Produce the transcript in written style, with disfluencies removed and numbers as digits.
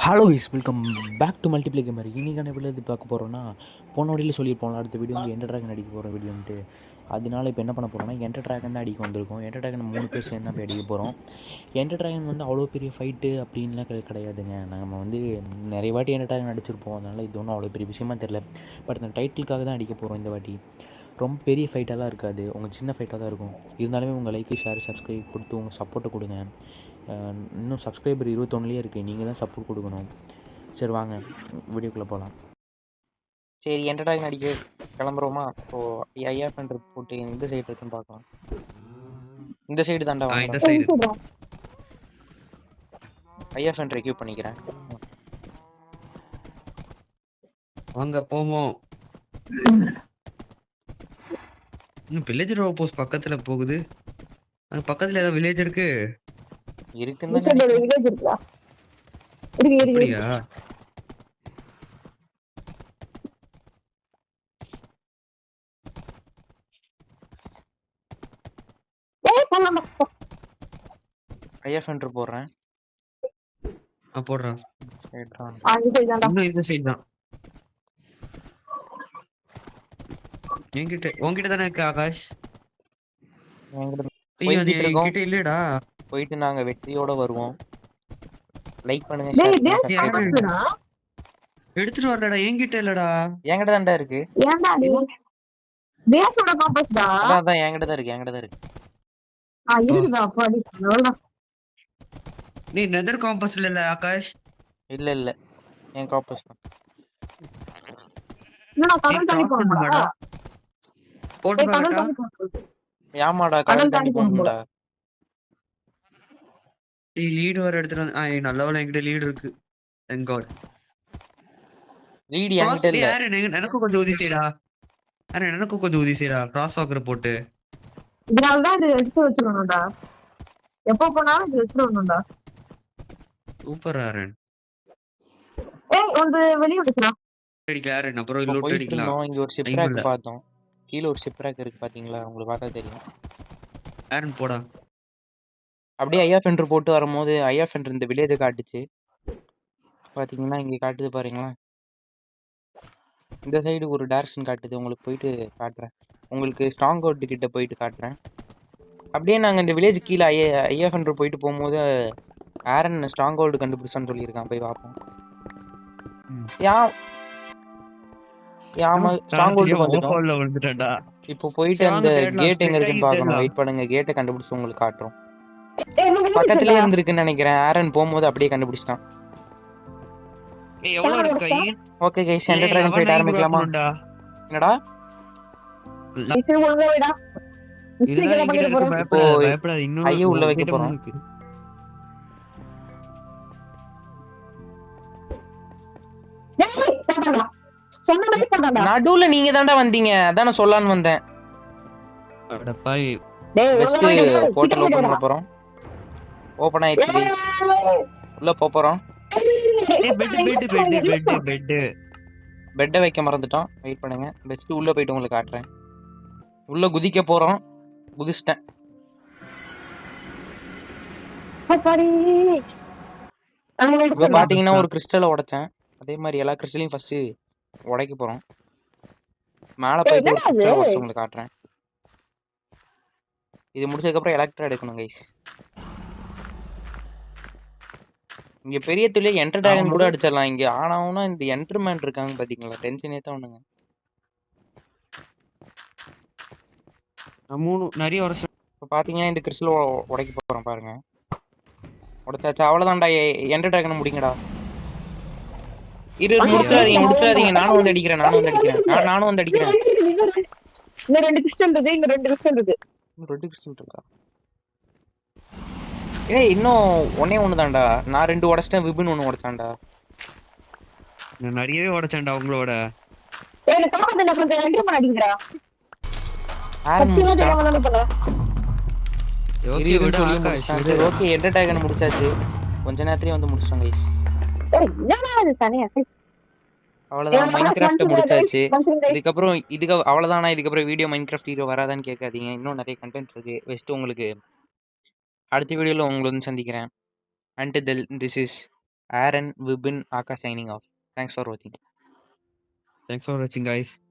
Hello is welcome back to Multiplay Gamer. இன்றைக்கான video இது பார்க்க போகிறோன்னா போன வீடியோவில் சொல்லியிருப்போம் அடுத்த வீடியோ வந்து என்டர் ட்ராகன் அடிக்க போகிற வீடியோன்ட்டு. அதனால இப்போ என்ன பண்ண போகிறோம்னா என்டர் ட்ராகன் தான் அடிக்க வந்திருக்கோம். என்டர் ட்ராகன் 3 பேர் சேர்ந்து தான் போய் அடிக்க போகிறோம். என்டர் ட்ராகன் வந்து அவ்வளோ பெரிய ஃபைட்டு அப்படின்லாம் கிடையாதுங்க. நம்ம வந்து நிறைய வாட்டி என்டர் ட்ராகன் அடிச்சிருப்போம். அதனால் இது ஒன்றும் அவ்வளோ பெரிய விஷயமா தெரில. பட் அந்த டைட்டிலுக்காக தான் அடிக்க போகிறோம் இந்த வாட்டி. ரொம்ப பெரிய ஃபைட்டெல்லாம் இருக்காது, உங்கள் சின்ன ஃபைட்டாக தான் இருக்கும். இருந்தாலுமே உங்கள் லைக்கு ஷேர் சப்ஸ்கிரைப் கொடுத்து உங்கள் சப்போர்ட்டை கொடுங்க. இன்னும் சப்ஸ்கிரைபர் 21லேயே இருக்குது, நீங்கள் தான் சப்போர்ட் கொடுக்கணும். சரி வாங்க வீடியோக்குள்ளே போகலாம். சரி என்டர் ட்ராகன் அடிக்க கிளம்புறோமா? இப்போது ஐயா ஃபென்டர் போட்டு இந்த சைடு இருக்குன்னு பார்க்கலாம். இந்த சைடு தாண்டா வாங்க. இந்த சைடு ஐயா ஃபென்டர் ரெக்யூப் பண்ணிக்கிறேன். வாங்க போவோம். வில்லேஜர் போஸ்ட் பக்கத்துல போகுது. அது பக்கத்துல ஏதாவது வில்லேஜ் இருக்கு இருக்குன்னு அப்படியா? ஐயா ஃபென்டர் போடுறேன். போடுறான். சரிடா, இன்னும் இந்த சைடு தான். உன்கிட்ட தானே இருக்கு ஆகாஷ்? ஐயோ அது என்கிட்ட இல்லடா. போயிட்டு நாங்க வெற்றியோட வருவோம். லைக் பண்ணுங்க, எடுத்துட்டு வரலடா, என்கிட்ட இல்லடா. என்கிட்ட தான்டா இருக்கு. ஏன்டா நீ பேஸோட காம்பஸ்டா? அதான் என்கிட்ட தான் இருக்கு. இருக்குதா பாடி அவ்வளவுதான். நீ நெதர் காம்பஸ் இல்ல ஆகாஷ்? இல்ல என் காம்பஸ் தான். நான் கடல் தாண்டி போறேன்டா. போடுடா. யாமாடா கடல் தாண்டி போணும்டா. நீ லீட் வர எடுத்துட்டு வந்து நல்லவேளை என்கிட்ட லீட் இருக்கு. Thank God. லீட் என்கிட்ட இல்ல. யாரு எனக்கு கொஞ்சம் உதவி செய்டா. எனக்கு கொஞ்சம் உதவி செய்டா. கிராஸ் வாக்கர் போட்டு. இதனால தான் இது எடுத்து வச்சிரணும்டா. எப்போ போனாலும் இது வச்சிரணும்டா. சூப்பர் ஆரன். வந்து வெளிய விடுறா. அடிக்கலாம் அப்புறம் லூட் அடிக்கலாம். இங்க ஒரு ஷிப் ராக் பார்த்தோம். கீழ ஒரு ஷிப் ராக் இருக்கு பாத்தீங்களா? உங்களுக்கு பார்த்தா தெரியும். ஆரன் போடா. அப்படியே ஐயா ஃபென்டர் போட்டு வரும்போது ஐயா ஃபென்டர் இந்த வில்லேஜை காட்டுச்சு பாத்தீங்கன்னா. இங்க காட்டுது பாருங்களா. இந்த சைடு ஒரு டைரக்ஷன் காட்டுது. உங்களுக்கு போயிட்டு காட்டுறேன். உங்களுக்கு ஸ்ட்ராங் ஹோல்ட் கிட்ட போயிட்டு காட்டுறேன். அப்படியே நாங்க இந்த வில்லேஜ் கீழே ஐயா ஃபென்டர் போயிட்டு போகும்போது ஆரன் ஸ்ட்ராங் ஹோல்டு கண்டுபிடிச்சான்னு சொல்லியிருக்கான். போய் பார்ப்போம். இப்போ போயிட்டு அந்த கேட் எங்க இருக்குன்னு பார்க்கணும். வெயிட் பண்ணுங்க, கேட்டை கண்டுபிடிச்சு உங்களுக்கு காட்டுறோம். பக்கத்துலயே இருந்திருக்குன்னு நினைக்கிறேன். ஆரன் போகும்போது அப்படியே கண்டுபிடிச்சிட்டான். Okay guys, Ender Dragon fight ஆரம்பிக்கலாமா? என்னடா ஐயோ உள்ள வைக்க போறோம். நடுவுல நீங்க தாண்டா வந்தீங்க, அதான் நான் சொல்லலான்னு வந்தேன். போர்ட்டல் ஓபன் பண்ண போறோம். ஓபன் ஆயிடுச்சு கைஸ், உள்ள போறோம். பெட்டை வைக்க மறந்துட்டோம். வெயிட் பண்ணுங்க, பெஸ்ட் உள்ள போயிட்டு உங்களுக்கு காட்டுறேன். உள்ள குதிக்க போறோம். குதிச்சிட்டேன். இப்ப பாத்தீங்கன்னா ஒரு கிறிஸ்டலை உடைச்சேன். அதே மாதிரி எல்லா கிறிஸ்டலையும் ஃபர்ஸ்ட் உடைக்க போறோம். மேல போயிட்டு ஒரு கிறிஸ்டல் உடைச்சு உங்களுக்கு காட்டுறேன். இது முடிச்சதுக்கு அப்புறம் எலக்ட்ரா எடுக்கணும் கைஸ். இங்க பெரிய துளிய என்டர் ட்ராகன் கூட அடிச்சிடலாம். இங்க ஆனாவுனா இந்த என்டர்மேன் இருக்காங்க பாத்தீங்களா, டென்ஷனே தான் ஒண்ணுங்க. நிறைய வருஷம் இப்ப பாத்தீங்கன்னா இந்த கிறிஸ்டல் உடைக்க போறோம் பாருங்க. உடைச்சாச்சு, அவ்வளவுதான்டா. என்டர் ட்ராகன் முடிங்கடா. முடிச்சிடாதீங்க. நானும் வந்து அடிக்கிறேன். இங்க 2 கிறிஸ்டல் இருக்கு. இங்க 2 கிறிஸ்டல் இருக்கு. 2 கிறிஸ்டல் இருக்கா? ஏய் இன்னும் ஒண்ணே தான்டா. நான் 2 உடைச்சிட்டேன். விபின் 1 உடைச்சான்டா. நான் நிறையவே உடைச்சேன்டா உங்களோட. ஏய் காப்பாத்துடா, கொஞ்சம் என்டர் பண்ண அடிங்கடா. ஓகே என்டர் ட்ராகன் முடிச்சாச்சு. கொஞ்ச நேரத்துலயே வந்து முடிச்சிட்டோம் கைஸ். அவ்வளவுதான், மைன்கிராஃப்ட் முடிச்சாச்சு. இதுக்கப்புறம் அவ்வளவுதானா? இதுக்கப்புறம் வீடியோ மைன்கிராஃப்ட் ஹீரோ வராதான்னு கேட்காதீங்க. இன்னும் நிறைய கண்டென்ட் இருக்கு. வெஸ்ட் உங்களுக்கு அடுத்த வீடியோல உங்களை வந்து சந்திக்கிறேன். Until then, this is Aaron, Vipin, Akash signing off. Thanks for வாட்சிங். தேங்க்ஸ் ஃபார் வாட்சிங் கைஸ்.